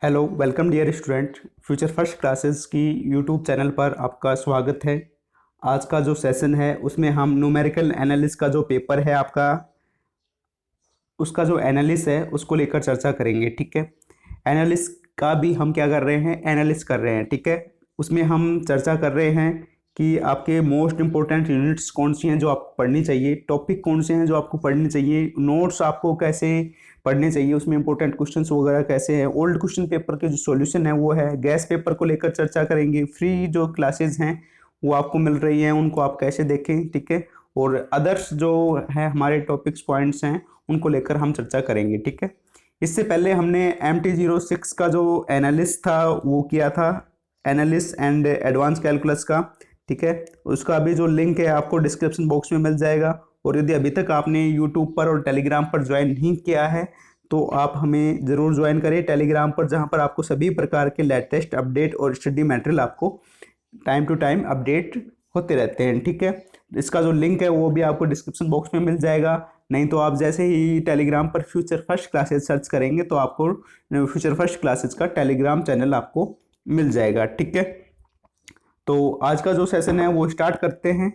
Hello welcome dear student. Future first classes की YouTube channel पर आपका स्वागत है। आज का जो सेशन है उसमें हम न्यूमेरिकल एनालिसिस का जो पेपर है आपका, उसका जो एनालिसिस है उसको लेकर चर्चा करेंगे। ठीक है, एनालिसिस का भी हम क्या कर रहे हैं, एनालिसिस कर रहे हैं। ठीक है, उसमें हम चर्चा कर रहे हैं कि आपके मोस्ट इंपॉर्टेंट यूनिट्स कौन सी हैं जो आपको पढ़नी चाहिए, टॉपिक कौन से हैं जो आपको पढ़नी चाहिए, नोट्स आपको कैसे पढ़ने चाहिए, उसमें इंपॉर्टेंट क्वेश्चंस वगैरह कैसे हैं, ओल्ड क्वेश्चन पेपर के जो सॉल्यूशन है वो है, गैस पेपर को लेकर चर्चा करेंगे, फ्री जो क्लासेस हैं वो आपको मिल रही हैं उनको आप कैसे देखें। ठीक है, और अदर्स जो है हमारे टॉपिक्स पॉइंट्स हैं उनको लेकर हम चर्चा करेंगे। ठीक है, इससे पहले हमने MT06 का जो एनालिस्ट था वो किया था, एनालिस्ट एंड एडवांस कैलकुलस का। ठीक है, उसका भी जो लिंक है आपको डिस्क्रिप्शन बॉक्स में मिल जाएगा। और यदि अभी तक आपने यूट्यूब पर और टेलीग्राम पर ज्वाइन नहीं किया है तो आप हमें ज़रूर ज्वाइन करें टेलीग्राम पर, जहां पर आपको सभी प्रकार के लेटेस्ट अपडेट और स्टडी मटेरियल आपको टाइम टू टाइम अपडेट होते रहते हैं। ठीक है, इसका जो लिंक है वो भी आपको डिस्क्रिप्शन बॉक्स में मिल जाएगा। नहीं तो आप जैसे ही टेलीग्राम पर फ्यूचर फर्स्ट क्लासेस सर्च करेंगे तो आपको फ्यूचर फर्स्ट क्लासेस का टेलीग्राम चैनल आपको मिल जाएगा। ठीक है, तो आज का जो सेशन है वो स्टार्ट करते हैं।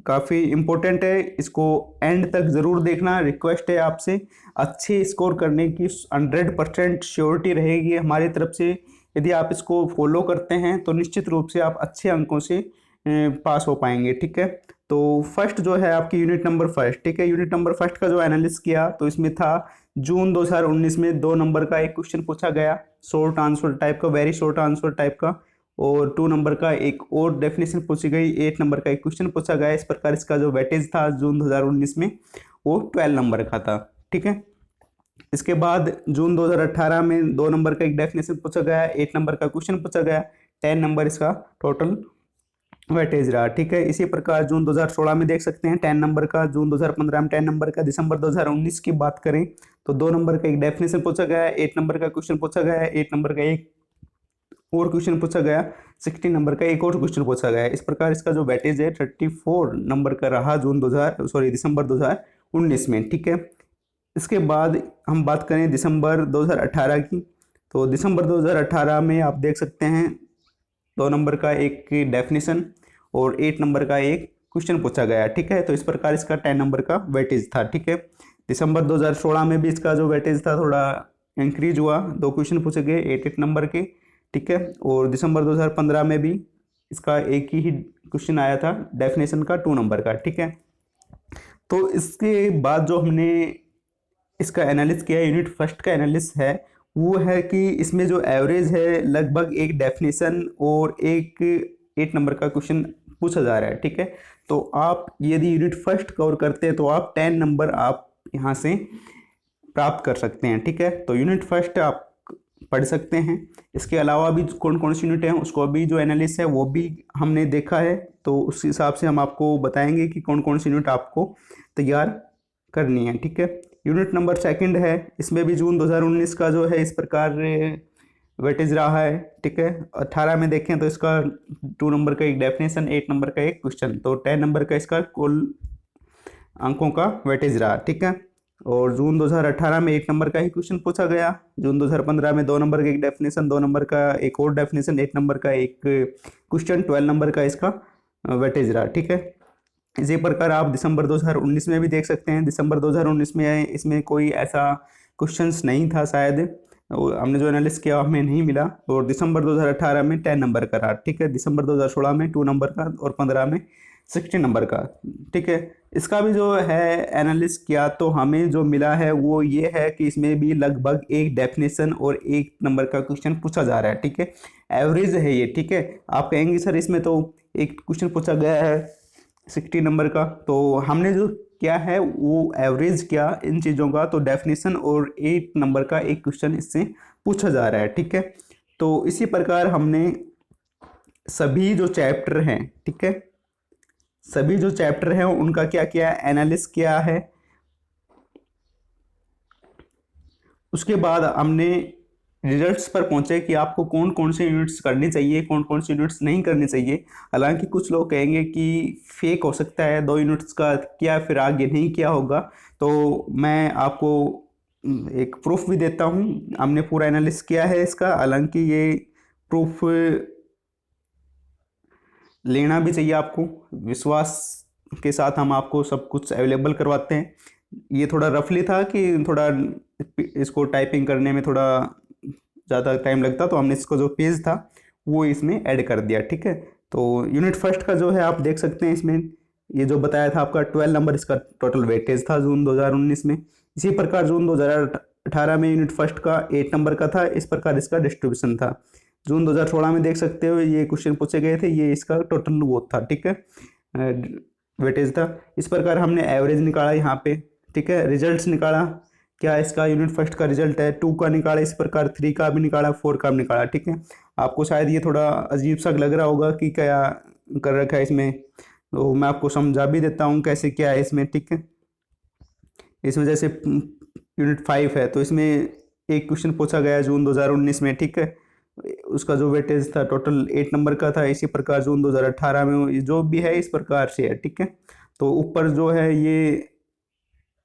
काफ़ी इम्पोर्टेंट है, इसको एंड तक ज़रूर देखना। रिक्वेस्ट है आपसे, अच्छे स्कोर करने की 100% श्योरिटी रहेगी हमारी तरफ से। यदि आप इसको फॉलो करते हैं तो निश्चित रूप से आप अच्छे अंकों से पास हो पाएंगे। ठीक है, तो फर्स्ट जो है आपकी यूनिट नंबर फर्स्ट। ठीक है, यूनिट नंबर फर्स्ट का जो एनालिसिस किया तो इसमें था जून 2019 में 2 नंबर का एक क्वेश्चन पूछा गया, शॉर्ट आंसर टाइप का, वेरी शॉर्ट आंसर टाइप का। और 2 नंबर का एक और डेफिनेशन पूछी गई, 8 नंबर का एक क्वेश्चन पूछा गया। इस प्रकार इसका जो वेटेज था जून 2019 में वो 12 नंबर का था। ठीक है, इसके बाद जून 2018 में 2 नंबर का एक डेफिनेशन पूछा गया, 8 नंबर का क्वेश्चन पूछा गया, 10 नंबर इसका टोटल वेटेज रहा। ठीक है, इसी प्रकार जून 2016 में देख सकते हैं 10 नंबर का, जून 2015 में 10 नंबर का, दिसंबर 2019 की बात करें तो 2 नंबर का एक डेफिनेशन पूछा गया, 8 नंबर का क्वेश्चन पूछा गया, 8 नंबर का एक और क्वेश्चन पूछा गया, 16 नंबर का एक और क्वेश्चन पूछा गया। इस प्रकार इसका जो वेटेज है 34 नंबर का रहा दिसंबर 2019 में। ठीक है, इसके बाद हम बात करें दिसंबर 2018 की, तो दिसंबर 2018 में आप देख सकते हैं 2 नंबर का एक डेफिनेशन और 8 नंबर का एक क्वेश्चन पूछा गया। ठीक है, तो इस प्रकार इसका 10 नंबर का वेटेज था। ठीक है, दिसंबर 2016 में भी इसका जो वेटेज था थोड़ा इंक्रीज हुआ, 2 क्वेश्चन पूछे गए 8 नंबर के। ठीक है, और दिसंबर 2015 में भी इसका एक ही क्वेश्चन आया था डेफिनेशन का, 2 नंबर का। ठीक है, तो इसके बाद जो हमने इसका एनालिसिस किया, यूनिट फर्स्ट का एनालिसिस है वो है कि इसमें जो एवरेज है लगभग एक डेफिनेशन और एक 8 नंबर का क्वेश्चन पूछा जा रहा है। ठीक है, तो आप यदि यूनिट फर्स्ट कवर करते हैं तो आप 10 नंबर आप यहाँ से प्राप्त कर सकते हैं। ठीक है, तो यूनिट फर्स्ट आप पढ़ सकते हैं। इसके अलावा भी कौन कौन सी यूनिट हैं उसको अभी जो एनालिसिस है वो भी हमने देखा है, तो उस हिसाब से हम आपको बताएंगे कि कौन कौन सी यूनिट आपको तैयार करनी है। ठीक है, यूनिट नंबर सेकंड है, इसमें भी जून 2019 का जो है इस प्रकार वेटेज रहा है। ठीक है, 18 में देखें तो इसका 2 नंबर का एक डेफिनेशन, 8 नंबर का एक क्वेश्चन, तो 10 नंबर का इसका कुल अंकों का वेटेज रहा। ठीक है, और जून 2018 में 8 नंबर का ही क्वेश्चन पूछा गया, जून 2015 में 2 नंबर का एक डेफिनेशन, 2 नंबर का एक और डेफिनेशन, 8 नंबर का एक क्वेश्चन, 12 नंबर का इसका वेटेज रहा। ठीक है, इसी प्रकार आप दिसंबर 2019 में भी देख सकते हैं। दिसंबर 2019 में इसमें कोई ऐसा क्वेश्चंस नहीं था शायद, और हमने जो एनालिसिस किया हमें नहीं मिला। और दिसंबर 2018 में 10 नंबर का रहा। ठीक है, दिसंबर 2016 में 2 नंबर का और 15 में 16 नंबर का। ठीक है, इसका भी जो है एनालिसिस किया तो हमें जो मिला है वो ये है कि इसमें भी लगभग एक डेफिनेशन और 1 नंबर का क्वेश्चन पूछा जा रहा है। ठीक है, एवरेज है ये। ठीक है, आप कहेंगे सर इसमें तो एक क्वेश्चन पूछा गया है 60 नंबर का, तो हमने जो क्या है वो एवरेज किया इन चीज़ों का, तो डेफिनेशन और 8 नंबर का एक क्वेश्चन इससे पूछा जा रहा है। ठीक है, तो इसी प्रकार हमने सभी जो चैप्टर हैं, ठीक है, सभी जो चैप्टर हैं उनका क्या किया, एनालिसिस किया है। उसके बाद हमने रिजल्ट्स पर पहुंचे कि आपको कौन कौन से यूनिट्स करनी चाहिए, कौन कौन से यूनिट्स नहीं करनी चाहिए। हालांकि कुछ लोग कहेंगे कि फेक हो सकता है 2 यूनिट्स का किया फिर आगे नहीं किया होगा, तो मैं आपको एक प्रूफ भी देता हूँ। हमने पूरा एनालिसिस किया है इसका, हालांकि ये प्रूफ लेना भी चाहिए आपको, विश्वास के साथ हम आपको सब कुछ अवेलेबल करवाते हैं। ये थोड़ा रफली था कि थोड़ा इसको टाइपिंग करने में थोड़ा ज़्यादा टाइम लगता, तो हमने इसको जो पेज था वो इसमें ऐड कर दिया, ठीक है। तो यूनिट फर्स्ट का जो है आप देख सकते हैं इसमें, ये जो बताया था आपका 12 नंबर इसका टोटल वेटेज था जून 2019 में। इसी प्रकार जून 2018 में यूनिट फर्स्ट का 8 नंबर का था, इस प्रकार इसका डिस्ट्रीब्यूशन था। जून 2016 में देख सकते हो ये क्वेश्चन पूछे गए थे, ये इसका टोटल वो था, ठीक है, वेटेज था। इस प्रकार हमने एवरेज निकाला यहाँ पे, ठीक है। रिजल्ट्स निकाला, क्या इसका यूनिट फर्स्ट का रिजल्ट है 2 का निकाला, इस प्रकार 3 का भी निकाला, 4 का भी निकाला, ठीक है। आपको शायद ये थोड़ा अजीब सा लग रहा होगा कि क्या कर रखा है इसमें, तो मैं आपको समझा भी देता हूँ कैसे क्या है इसमें, ठीक है। इसमें जैसे यूनिट 5 है, तो इसमें एक क्वेश्चन पूछा गया जून 2019 में, ठीक है। उसका जो वेटेज था टोटल 8 नंबर का था। इसी प्रकार जून 2018 में जो भी है इस प्रकार से है, ठीक है। तो ऊपर जो है ये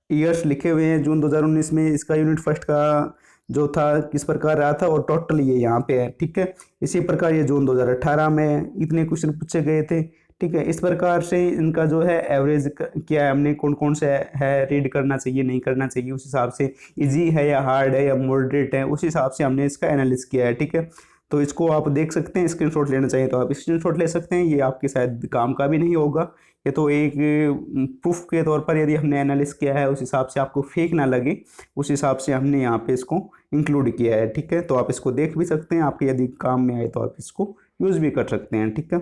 ईयर्स लिखे हुए हैं, जून 2019 में इसका यूनिट फर्स्ट का जो था किस प्रकार रहा था, और टोटल ये यहाँ पे है, ठीक है। इसी प्रकार ये जून 2018 में इतने क्वेश्चन पूछे गए थे, ठीक है। इस प्रकार से इनका जो है एवरेज किया है हमने, कौन कौन से है रीड करना चाहिए नहीं करना चाहिए, उस हिसाब से इजी है या हार्ड है या मॉडरेट है, उस हिसाब से हमने इसका एनालिसिस किया है, ठीक है। तो इसको आप देख सकते हैं, स्क्रीनशॉट लेना चाहिए तो आप स्क्रीनशॉट ले सकते हैं, ये आपके शायद काम का भी नहीं होगा, ये तो एक प्रूफ के तौर पर यदि हमने एनालिसिस किया है उस हिसाब से आपको फेक ना लगे, उस हिसाब से हमने यहाँ पे इसको इंक्लूड किया है, ठीक है। तो आप इसको देख भी सकते हैं, आपके यदि काम में आए तो आप इसको यूज़ भी कर सकते हैं, ठीक है।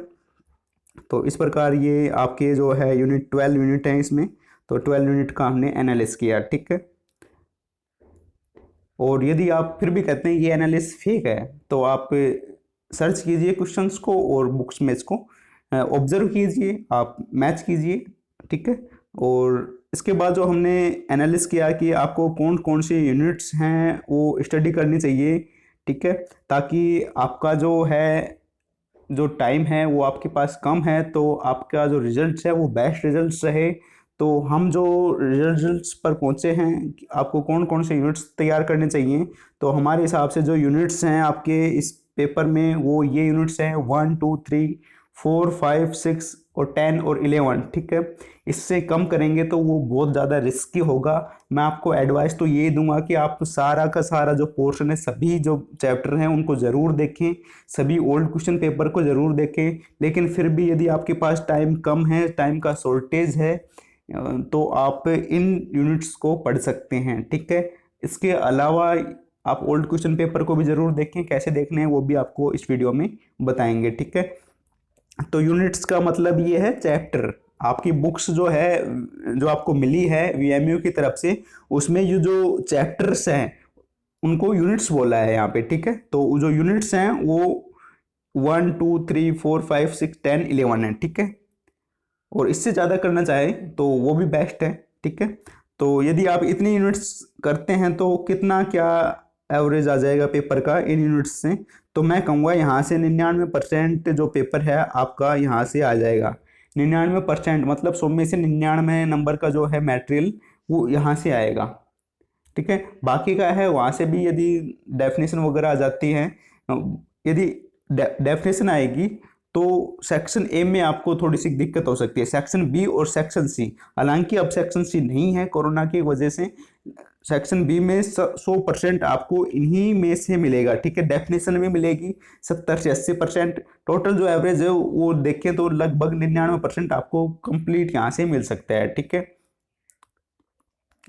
तो इस प्रकार ये आपके जो है यूनिट 12 यूनिट है इसमें, तो 12 यूनिट का हमने एनालिसिस किया, ठीक है। और यदि आप फिर भी कहते हैं ये एनालिसिस फेक है, तो आप सर्च कीजिए क्वेश्चंस को और बुक्स में इसको ऑब्जर्व कीजिए, आप मैच कीजिए, ठीक है। और इसके बाद जो हमने एनालिसिस किया कि आपको कौन कौन से यूनिट्स हैं वो स्टडी करनी चाहिए, ठीक है, ताकि आपका जो है जो टाइम है वो आपके पास कम है, तो आपका जो रिजल्ट है वो बेस्ट रिजल्ट्स रहे। तो हम जो रिजल्ट्स पर पहुंचे हैं कि आपको कौन कौन से यूनिट्स तैयार करने चाहिए, तो हमारे हिसाब से जो यूनिट्स हैं आपके इस पेपर में वो ये यूनिट्स हैं 1 2 3 4 5 6 और 10 और 11, ठीक है। इससे कम करेंगे तो वो बहुत ज़्यादा रिस्की होगा। मैं आपको एडवाइस तो ये दूंगा कि आप सारा का सारा जो पोर्शन है, सभी जो चैप्टर हैं उनको ज़रूर देखें, सभी ओल्ड क्वेश्चन पेपर को ज़रूर देखें। लेकिन फिर भी यदि आपके पास टाइम कम है, टाइम का शॉर्टेज है, तो आप इन यूनिट्स को पढ़ सकते हैं, ठीक है। इसके अलावा आप ओल्ड क्वेश्चन पेपर को भी ज़रूर देखें, कैसे देखने हैं वो भी आपको इस वीडियो में बताएंगे, ठीक है। तो यूनिट्स का मतलब ये है चैप्टर, आपकी बुक्स जो है जो आपको मिली है वीएमयू की तरफ से, उसमें ये जो चैप्टर्स हैं उनको यूनिट्स बोला है यहाँ पे, ठीक है। तो जो यूनिट्स हैं वो 1 2 3 4 5 6 10 11 है, ठीक है। और इससे ज़्यादा करना चाहें तो वो भी बेस्ट है, ठीक है। तो यदि आप इतनी यूनिट्स करते हैं तो कितना क्या एवरेज आ जाएगा पेपर का इन यूनिट्स से, तो मैं कहूँगा यहाँ से 99% जो पेपर है आपका यहाँ से आ जाएगा। 99% मतलब 100 में से 99 नंबर का जो है मटेरियल वो यहाँ से आएगा, ठीक है। बाकी का है वहाँ से भी यदि डेफिनेशन वगैरह आ जाती है, यदि डेफिनेशन आएगी तो सेक्शन ए में आपको थोड़ी सी दिक्कत हो सकती है, सेक्शन बी और सेक्शन सी, हालांकि अब सेक्शन सी नहीं है कोरोना की वजह से, सेक्शन बी में 100% आपको इन्हीं में से मिलेगा, ठीक है। डेफिनेशन में मिलेगी 70 से 80%, टोटल जो एवरेज है वो देखें तो लगभग 99% आपको कंप्लीट यहाँ से मिल सकता है, ठीक है।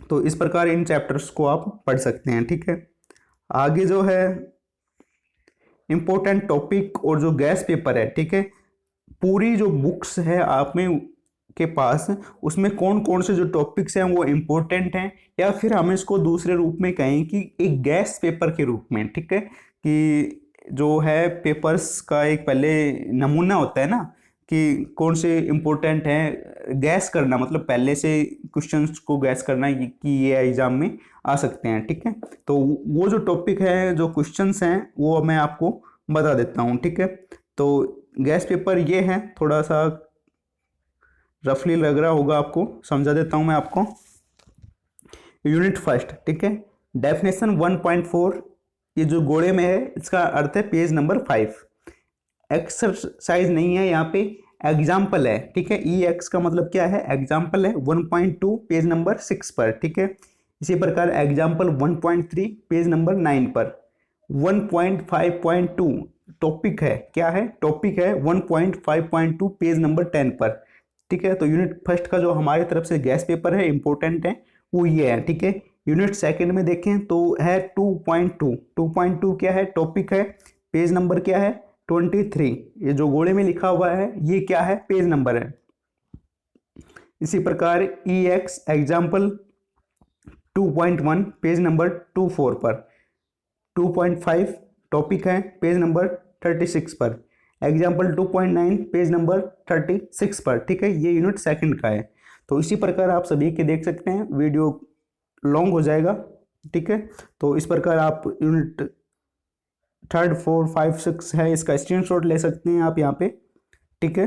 तो इस प्रकार इन चैप्टर्स को आप पढ़ सकते हैं, ठीक है। आगे जो है इम्पोर्टेंट टॉपिक और जो गैस पेपर है, ठीक है, पूरी जो बुक्स है आप में के पास, उसमें कौन कौन से जो टॉपिक्स हैं वो इम्पोर्टेंट हैं, या फिर हम इसको दूसरे रूप में कहें कि एक गैस पेपर के रूप में, ठीक है, कि जो है पेपर्स का एक पहले नमूना होता है ना कि कौन से इम्पोर्टेंट हैं, गैस करना मतलब पहले से क्वेश्चंस को गैस करना कि ये एग्जाम में आ सकते हैं, ठीक है। तो वो जो टॉपिक है जो क्वेश्चंस हैं वो मैं आपको बता देता हूँ, ठीक है। तो गैस पेपर ये है, थोड़ा सा रफली लग रहा होगा आपको, समझा देता हूँ मैं आपको। यूनिट फर्स्ट, ठीक है, डेफिनेशन 1.4 ये जो गोले में है इसका अर्थ है पेज नंबर 5। एक्सरसाइज नहीं है यहाँ पे, एग्जाम्पल है, ठीक है। ई एक्स का मतलब क्या है, एग्जाम्पल है 1.2 पेज नंबर 6 पर, ठीक है। इसी प्रकार एग्जाम्पल 1.3 पेज नंबर 9 पर। 1.5.2 टॉपिक है, क्या है, टॉपिक है 1.5.2 पेज नंबर 10 पर, ठीक है। तो यूनिट फर्स्ट का जो हमारी तरफ से गैस पेपर है इंपॉर्टेंट है वो ये है, ठीक है। यूनिट सेकंड में देखें तो है 2.2। 2.2 क्या है, टॉपिक है, पेज नंबर क्या है 23। ये जो गोले में लिखा हुआ है ये क्या है, पेज नंबर है। इसी प्रकार ई एक्स एग्जाम्पल 2.1 पेज नंबर 24 पर। 2.5 टॉपिक है, पेज नंबर 36 पर। एग्जाम्पल 2.9 पेज नंबर 36 पर, ठीक है। ये यूनिट सेकंड का है। तो इसी प्रकार आप सभी के देख सकते हैं, वीडियो लॉन्ग हो जाएगा, ठीक है। तो इस प्रकार आप यूनिट 3, 4, 5, 6 है, इसका स्क्रीनशॉट ले सकते हैं आप यहाँ पे, ठीक है।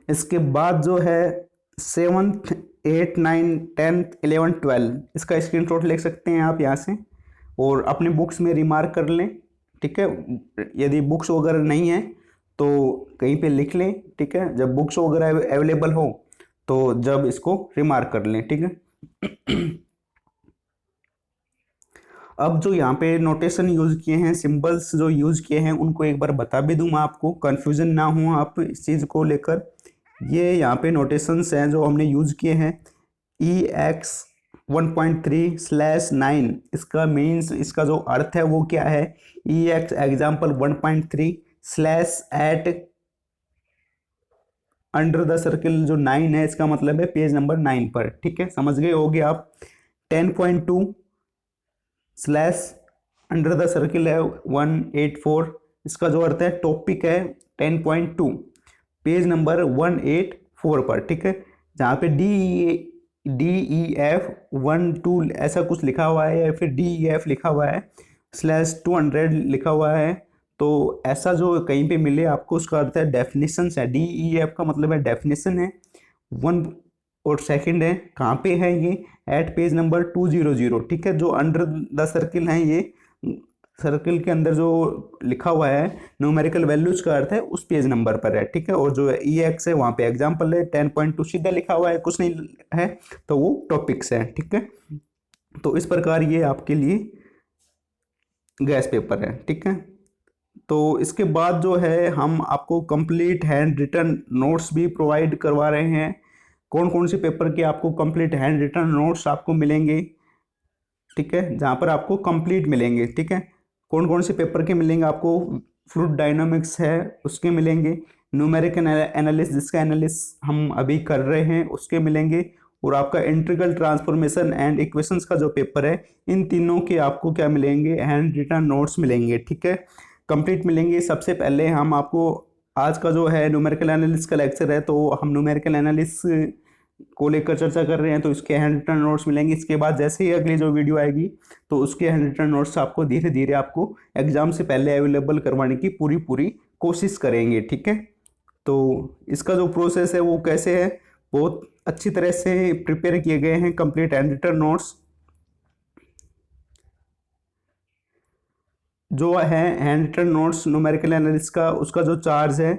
इसके बाद जो है 7th, 8th, 9th, 10th, 11th, 12 इसका स्क्रीनशॉट ले सकते हैं आप यहाँ से और अपने बुक्स में रिमार्क कर लें, ठीक है। यदि बुक्स वगैरह नहीं है तो कहीं पे लिख लें, ठीक है। जब बुक्स वगैरह अवेलेबल हो तो जब इसको रिमार्क कर लें, ठीक है। अब जो यहाँ पे नोटेशन यूज किए हैं, सिंबल्स जो यूज किए हैं, उनको एक बार बता भी दूँ मैं आपको, कंफ्यूजन ना हो आप इस चीज़ को लेकर। ये यहाँ पे नोटेशंस हैं जो हमने यूज किए हैं। EX 1.3/9 इसका मीन्स, इसका जो अर्थ है वो क्या है, EX example 1.3 slash eight under the circle जो 9 है, इसका मतलब है पेज नंबर 9 पर, ठीक है, समझ गए होगे आप। 10.2 स्लैश अंडर द सर्किल है 184, इसका जो अर्थ है टॉपिक है 10.2 पेज नंबर 184 पर, ठीक है। जहाँ पे DEF 1-2 ऐसा कुछ लिखा हुआ है या फिर DEF लिखा हुआ है स्लैश 200 लिखा हुआ है, तो ऐसा जो कहीं पे मिले आपको उसका अर्थ है डेफिनेशन है। DEF का मतलब है डेफिनेशन है। 1 और सेकंड है, कहाँ पे है ये, एट पेज नंबर 200, ठीक है। जो अंडर द सर्किल है, ये सर्किल के अंदर जो लिखा हुआ है न्यूमेरिकल वैल्यूज का अर्थ है उस पेज नंबर पर है, ठीक है। और जो EX है वहाँ पे एग्जाम्पल है 10.2 सीधा लिखा हुआ है, कुछ नहीं है, तो वो टॉपिक्स है, ठीक है। तो इस प्रकार ये आपके लिए गैस पेपर है, ठीक है। तो इसके बाद जो है हम आपको कंप्लीट हैंड रिटन नोट्स भी प्रोवाइड करवा रहे हैं। कौन कौन से पेपर के आपको कंप्लीट हैंड रिटन नोट्स आपको मिलेंगे, ठीक है, जहाँ पर आपको कंप्लीट मिलेंगे, ठीक है। कौन कौन से पेपर के मिलेंगे आपको, फ्लूइड डायनामिक्स है उसके मिलेंगे, न्यूमेरिकल एनालिसिस जिसका एनालिसिस हम अभी कर रहे हैं उसके मिलेंगे, और आपका इंटीग्रल ट्रांसफॉर्मेशन एंड इक्वेशंस का जो पेपर है, इन तीनों के आपको क्या मिलेंगे, हैंड रिटन नोट्स मिलेंगे, ठीक है, कंप्लीट मिलेंगे। सबसे पहले हम आपको आज का जो है न्यूमेरिकल एनालिसिस का लेक्चर है, तो हम न्यूमेरिकल एनालिसिस को लेकर चर्चा कर रहे हैं, तो इसके हैंड रिटन नोट्स मिलेंगे। इसके बाद जैसे ही अगली जो वीडियो आएगी तो उसके हैंड रिटन नोट्स आपको धीरे धीरे आपको एग्जाम से पहले अवेलेबल करवाने की पूरी कोशिश करेंगे, ठीक है। तो इसका जो प्रोसेस है वो कैसे है, बहुत अच्छी तरह से प्रिपेयर किए गए हैं कंप्लीट हैंड रिटन नोट्स। जो है hand written notes numerical analysis का, उसका जो चार्ज है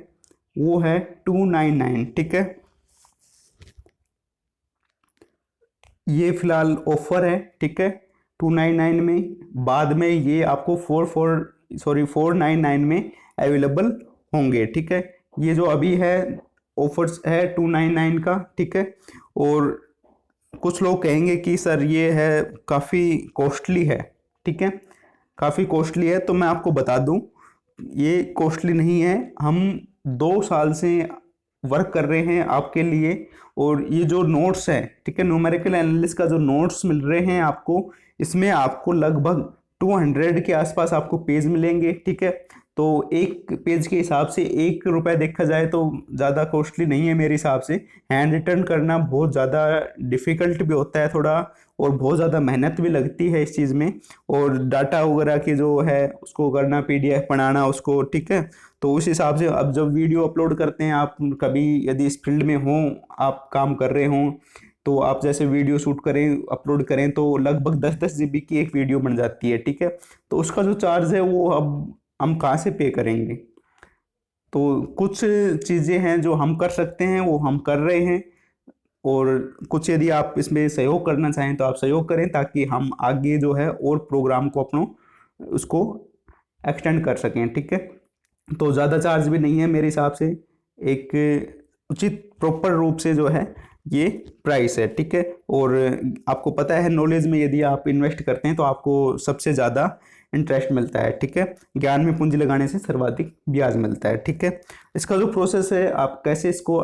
वो है 299, ठीक है। ये फिलहाल ऑफर है, ठीक है, 299 में। बाद में ये आपको 499 में अवेलेबल होंगे, ठीक है। ये जो अभी है ऑफर्स है 299 का, ठीक है। और कुछ लोग कहेंगे कि सर ये है काफ़ी कॉस्टली है, ठीक है, काफ़ी कॉस्टली है। तो मैं आपको बता दूं ये कॉस्टली नहीं है। हम 2 साल से वर्क कर रहे हैं आपके लिए, और ये जो नोट्स हैं, ठीक है, न्यूमेरिकल एनालिसिस का जो नोट्स मिल रहे हैं आपको, इसमें आपको लगभग 200 के आसपास आपको पेज मिलेंगे, ठीक है। तो एक पेज के हिसाब से 1 रुपये देखा जाए तो ज़्यादा कॉस्टली नहीं है मेरे हिसाब से। हैंड रिटन करना बहुत ज़्यादा डिफ़िकल्ट भी होता है थोड़ा, और बहुत ज़्यादा मेहनत भी लगती है इस चीज़ में, और डाटा वगैरह की जो है उसको करना, PDF बनाना उसको, ठीक है। तो उस हिसाब से अब जब वीडियो अपलोड करते हैं आप, कभी यदि इस फील्ड में हों, आप काम कर रहे हों, तो आप जैसे वीडियो शूट करें, अपलोड करें, तो लगभग 10-10 GB की एक वीडियो बन जाती है, ठीक है। तो उसका जो चार्ज है वो अब हम कहाँ से पे करेंगे? तो कुछ चीज़ें हैं जो हम कर सकते हैं, वो हम कर रहे हैं, और कुछ यदि आप इसमें सहयोग करना चाहें तो आप सहयोग करें, ताकि हम आगे जो है और प्रोग्राम को अपनों उसको एक्सटेंड कर सकें, ठीक है। तो ज़्यादा चार्ज भी नहीं है मेरे हिसाब से, एक उचित प्रॉपर रूप से जो है ये प्राइस है, ठीक है। और आपको पता है नॉलेज में यदि आप इन्वेस्ट करते हैं तो आपको सबसे ज़्यादा इंटरेस्ट मिलता है, ठीक है। ज्ञान में पूंजी लगाने से सर्वाधिक ब्याज मिलता है, ठीक है। इसका जो प्रोसेस है, आप कैसे इसको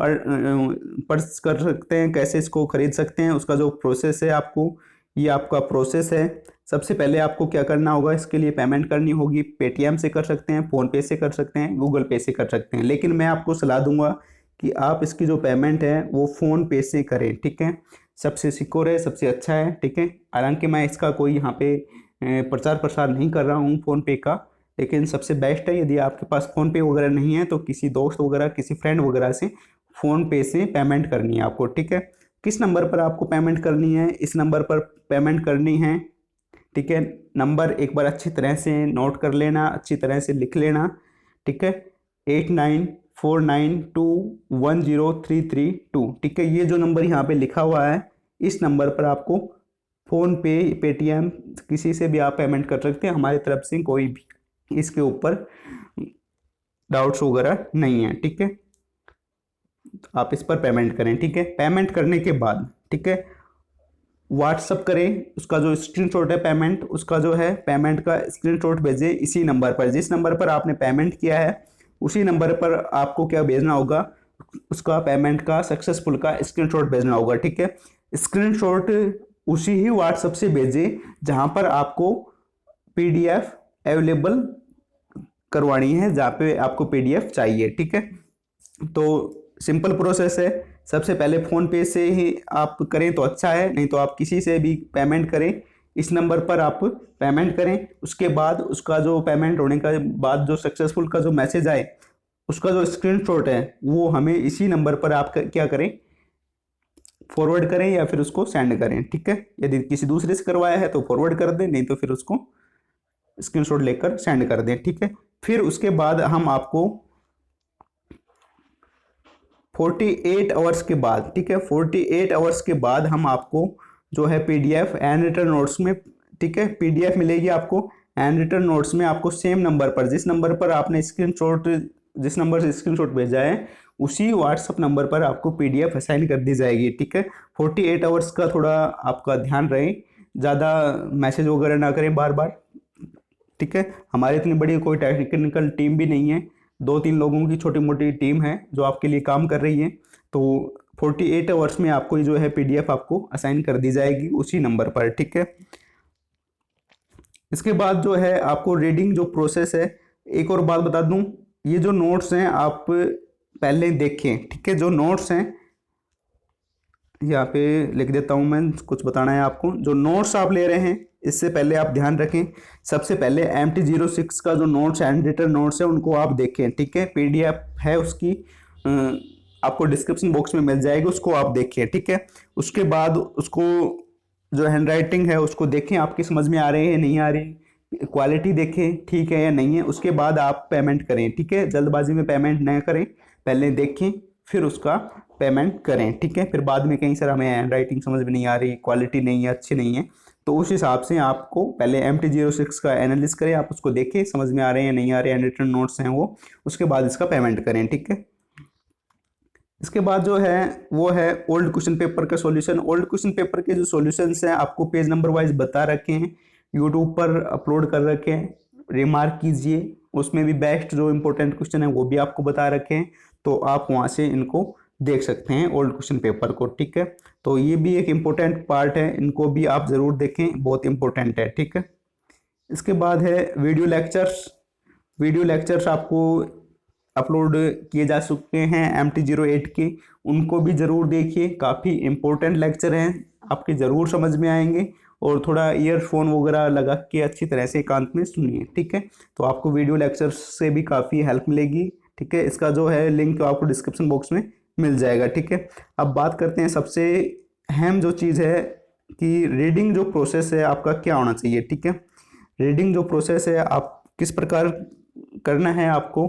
पर्स कर सकते हैं, कैसे इसको खरीद सकते हैं, उसका जो प्रोसेस है आपको, ये आपका प्रोसेस है। सबसे पहले आपको क्या करना होगा, इसके लिए पेमेंट करनी होगी। पेटीएम से कर सकते हैं, फ़ोनपे से कर सकते हैं, गूगल पे से कर सकते हैं, लेकिन मैं आपको सलाह दूंगा कि आप इसकी जो पेमेंट है वो फ़ोनपे से करें, ठीक है। सबसे सिक्योर है, सबसे अच्छा है, ठीक है। हालांकि मैं इसका कोई यहाँ पे प्रचार प्रसार नहीं कर रहा हूँ फ़ोनपे का, लेकिन सबसे बेस्ट है। यदि आपके पास फ़ोनपे वगैरह नहीं है तो किसी दोस्त वगैरह, किसी फ्रेंड वगैरह से फ़ोनपे से पेमेंट करनी है आपको, ठीक है। किस नंबर पर आपको पेमेंट करनी है? इस नंबर पर पेमेंट करनी है, ठीक है। नंबर एक बार अच्छी तरह से नोट कर लेना, अच्छी तरह से लिख लेना, ठीक है। 8949210332, ठीक है। ये जो नंबर यहाँ पे लिखा हुआ है, इस नंबर पर आपको फ़ोन पे, पेटीएम, किसी से भी आप पेमेंट कर सकते हैं। हमारी तरफ से कोई भी इसके ऊपर डाउट्स वगैरह नहीं है, ठीक है। आप इस पर पेमेंट करें, ठीक है। पेमेंट करने के बाद, ठीक है, व्हाट्सअप करें, उसका जो स्क्रीनशॉट है पेमेंट, उसका जो है पेमेंट का स्क्रीनशॉट भेजें इसी नंबर पर। जिस नंबर पर आपने पेमेंट किया है उसी नंबर पर आपको क्या भेजना होगा, उसका पेमेंट का सक्सेसफुल का स्क्रीनशॉट भेजना होगा, ठीक है। स्क्रीनशॉट उसी ही व्हाट्सएप से भेजें जहां पर आपको PDF अवेलेबल करवानी है, जहाँ पे आपको PDF चाहिए, ठीक है। तो सिंपल प्रोसेस है। सबसे पहले फ़ोन पे से ही आप करें तो अच्छा है, नहीं तो आप किसी से भी पेमेंट करें, इस नंबर पर आप पेमेंट करें। उसके बाद उसका जो पेमेंट होने के बाद जो सक्सेसफुल का जो मैसेज आए, उसका जो स्क्रीनशॉट है वो हमें इसी नंबर पर आप क्या करें, फॉरवर्ड करें या फिर उसको सेंड करें, ठीक है। यदि किसी दूसरे से करवाया है तो फॉरवर्ड कर दें, नहीं तो फिर उसको स्क्रीनशॉट लेकर सेंड कर दें, ठीक है। फिर उसके बाद हम आपको 48 आवर्स के बाद, ठीक है, 48 आवर्स के बाद हम आपको जो है PDF एंड रिटर्न नोट्स में, ठीक है, PDF मिलेगी आपको। एंड रिटर्न नोट्स में आपको सेम नंबर पर, जिस नंबर पर आपने स्क्रीनशॉट, जिस नंबर से स्क्रीनशॉट भेजा है, उसी व्हाट्सअप नंबर पर आपको PDF असाइन कर दी जाएगी, ठीक है। 48 आवर्स का थोड़ा आपका ध्यान रहे, ज़्यादा मैसेज वगैरह ना करें बार बार, ठीक है। हमारी इतनी बड़ी कोई टेक्निकल टीम भी नहीं है, 2-3 लोगों की छोटी मोटी टीम है जो आपके लिए काम कर रही है। तो 48 आवर्स में आपको जो है PDF आपको असाइन कर दी जाएगी उसी नंबर पर, ठीक है। इसके बाद जो है आपको रीडिंग जो प्रोसेस है, एक और बात बता दूं, ये जो नोट्स हैं आप पहले देखें, ठीक है। जो नोट्स हैं यहाँ पे लिख देता हूँ मैं, कुछ बताना है आपको। जो नोट्स आप ले रहे हैं इससे पहले आप ध्यान रखें, सबसे पहले MT06 का जो नोट्स हैंड रिटन नोट्स है उनको आप देखें, ठीक है। PDF है उसकी, आपको डिस्क्रिप्शन बॉक्स में मिल जाएगी, उसको आप देखें, ठीक है। उसके बाद उसको जो हैंड राइटिंग है उसको देखें, आपकी समझ में आ रही है नहीं आ रही, क्वालिटी देखें ठीक है या नहीं है। उसके बाद आप पेमेंट करें, ठीक है। जल्दबाजी में पेमेंट न करें, पहले देखें फिर उसका पेमेंट करें, ठीक है। फिर बाद में कहीं सर हमें हैंड राइटिंग समझ में नहीं आ रही, क्वालिटी नहीं है, अच्छी नहीं है, तो उस हिसाब से आपको पहले MT06 का एनालिसिस करें, आप उसको देखें समझ में आ रहे हैं नहीं आ रहे, हैंड रिटन नोट्स हैं वो, उसके बाद इसका पेमेंट करें, ठीक है। इसके बाद जो है वो है ओल्ड क्वेश्चन पेपर का सॉल्यूशन। ओल्ड क्वेश्चन पेपर के जो सॉल्यूशंस हैं आपको पेज नंबर वाइज बता रखे हैं, यूट्यूब पर अपलोड कर रखे हैं, रिमार्क कीजिए। उसमें भी बेस्ट जो इंपॉर्टेंट क्वेश्चन है वो भी आपको बता रखे हैं, तो आप वहाँ से इनको देख सकते हैं ओल्ड क्वेश्चन पेपर को, ठीक है। तो ये भी एक इम्पोर्टेंट पार्ट है, इनको भी आप ज़रूर देखें, बहुत इंपॉर्टेंट है, ठीक है। इसके बाद है वीडियो लेक्चर्स। वीडियो लेक्चर्स आपको अपलोड किए जा चुके हैं MT08 के, उनको भी ज़रूर देखिए। काफ़ी इम्पोर्टेंट लेक्चर हैं, आपके ज़रूर समझ में आएंगे। और थोड़ा ईयरफोन वगैरह लगा के अच्छी तरह से एकांत में सुनिए, ठीक है। तो आपको वीडियो लेक्चर्स से भी काफ़ी हेल्प मिलेगी, ठीक है। इसका जो है लिंक तो आपको डिस्क्रिप्शन बॉक्स में मिल जाएगा, ठीक है। अब बात करते हैं सबसे अहम जो चीज़ है कि रीडिंग जो प्रोसेस है आपका क्या होना चाहिए, ठीक है। रीडिंग जो प्रोसेस है आप किस प्रकार करना है आपको,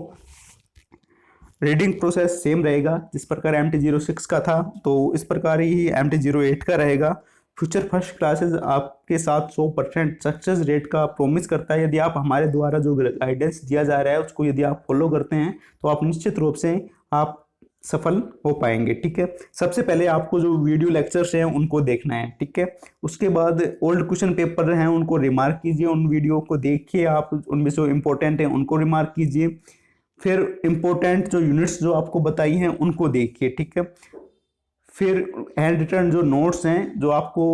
रीडिंग प्रोसेस सेम रहेगा जिस प्रकार MT06 का था, तो इस प्रकार ही MT08 का रहेगा। फ्यूचर फर्स्ट क्लासेस आपके साथ 100% सक्सेस रेट का प्रॉमिस करता है। यदि आप हमारे द्वारा जो गाइडेंस दिया जा रहा है उसको यदि आप फॉलो करते हैं तो आप निश्चित रूप से आप सफल हो पाएंगे, ठीक है। सबसे पहले आपको जो वीडियो लेक्चर्स हैं उनको देखना है, ठीक है। उसके बाद ओल्ड क्वेश्चन पेपर हैं उनको रिमार्क कीजिए, उन वीडियो को देखिए आप, उनमें जो इम्पोर्टेंट हैं उनको रिमार्क कीजिए। फिर इम्पोर्टेंट जो यूनिट्स जो आपको बताई हैं उनको देखिए, ठीक है। फिर हैंड रिटन जो नोट्स हैं जो आपको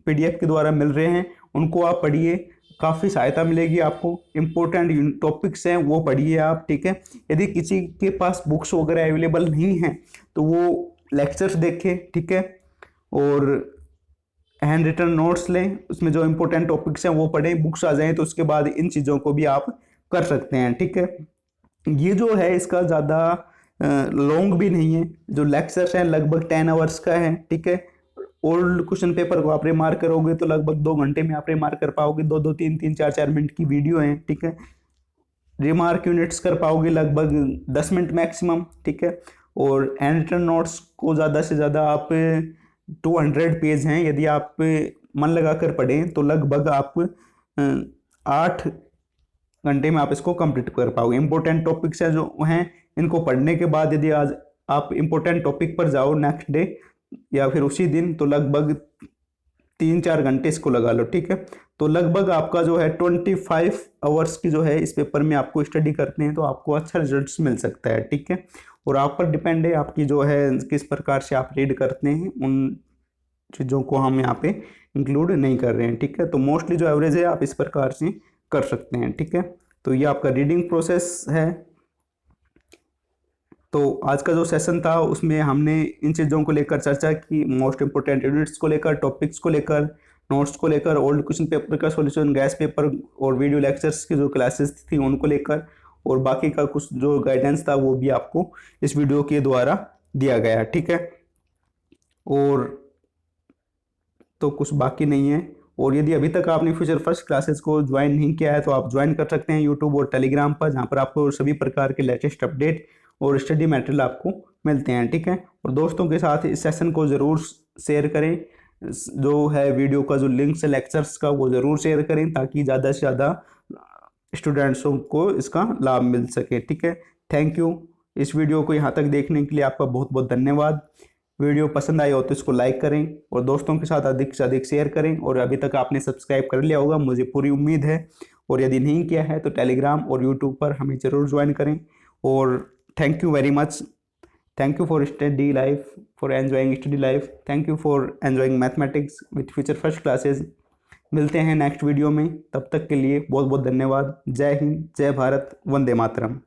PDF के द्वारा मिल रहे हैं उनको आप पढ़िए, काफ़ी सहायता मिलेगी आपको। इम्पोर्टेंट टॉपिक्स हैं वो पढ़िए आप, ठीक है। यदि किसी के पास बुक्स वगैरह अवेलेबल नहीं हैं तो वो लेक्चर्स देखें, ठीक है। और हैंड रिटन नोट्स लें, उसमें जो इम्पोर्टेंट टॉपिक्स हैं वो पढ़ें। बुक्स आ जाएं तो उसके बाद इन चीज़ों को भी आप कर सकते हैं, ठीक है। ये जो है इसका ज़्यादा लॉन्ग भी नहीं है, जो लेक्चर्स हैं लगभग 10 आवर्स का है, ठीक है। ओल्ड क्वेश्चन पेपर को आप रिमार्क करोगे तो लगभग 2 घंटे में आप रिमार्क कर पाओगे। 2-2, 3-3, 4-4 मिनट की वीडियो है, ठीक है। रिमार्क यूनिट्स कर पाओगे लगभग 10 मिनट मैक्सिमम, ठीक है। और हैंड रिटन नोट्स को ज़्यादा से ज़्यादा आप 200 पेज हैं, यदि आप मन लगा कर पढ़ें तो लगभग आप 8 घंटे में आप इसको कंप्लीट कर पाओगे। इंपॉर्टेंट टॉपिक्स है जो हैं इनको पढ़ने के बाद यदि आज आप इंपॉर्टेंट टॉपिक पर जाओ नेक्स्ट डे या फिर उसी दिन तो लगभग 3-4 घंटे इसको लगा लो, ठीक है। तो लगभग आपका जो है 25 आवर्स की जो है इस पेपर में आपको स्टडी करते हैं तो आपको अच्छा रिजल्ट्स मिल सकता है, ठीक है। और आप पर डिपेंड है आपकी जो है किस प्रकार से आप रीड करते हैं, उन चीज़ों को हम यहाँ पे इंक्लूड नहीं कर रहे हैं, ठीक है। तो मोस्टली जो एवरेज है आप इस प्रकार से कर सकते हैं, ठीक है। तो ये आपका रीडिंग प्रोसेस है। तो आज का जो सेशन था उसमें हमने इन चीज़ों को लेकर चर्चा की, मोस्ट इंपोर्टेंट यूनिट्स को लेकर, टॉपिक्स को लेकर, नोट्स को लेकर, ओल्ड क्वेश्चन पेपर का सॉल्यूशन, गैस पेपर और वीडियो लेक्चर्स की जो क्लासेस थी उनको लेकर, और बाकी का कुछ जो गाइडेंस था वो भी आपको इस वीडियो के द्वारा दिया गया, ठीक है। और तो कुछ बाकी नहीं है। और यदि अभी तक आपने फ्यूचर फर्स्ट क्लासेस को ज्वाइन नहीं किया है तो आप ज्वाइन कर सकते हैं यूट्यूब और टेलीग्राम पर, जहाँ पर आपको सभी प्रकार के लेटेस्ट अपडेट और स्टडी मटेरियल आपको मिलते हैं, ठीक है। और दोस्तों के साथ इस सेशन को ज़रूर शेयर करें, जो है वीडियो का जो लिंक्स है लेक्चर्स का वो ज़रूर शेयर करें ताकि ज़्यादा से ज़्यादा स्टूडेंट्सों को इसका लाभ मिल सके, ठीक है। Thank you. इस वीडियो को यहाँ तक देखने के लिए आपका बहुत बहुत धन्यवाद। वीडियो पसंद आई हो तो इसको लाइक करें और दोस्तों के साथ अधिक से अधिक शेयर करें। और अभी तक आपने सब्सक्राइब कर लिया होगा मुझे पूरी उम्मीद है, और यदि नहीं किया है तो टेलीग्राम और यूट्यूब पर हमें ज़रूर ज्वाइन करें। और thank you very much. Thank you for study life, for enjoying study life. Thank you for enjoying mathematics with future first classes. मिलते हैं नेक्स्ट वीडियो में, तब तक के लिए बहुत बहुत धन्यवाद। जय हिंद, जय भारत, वंदे मातरम।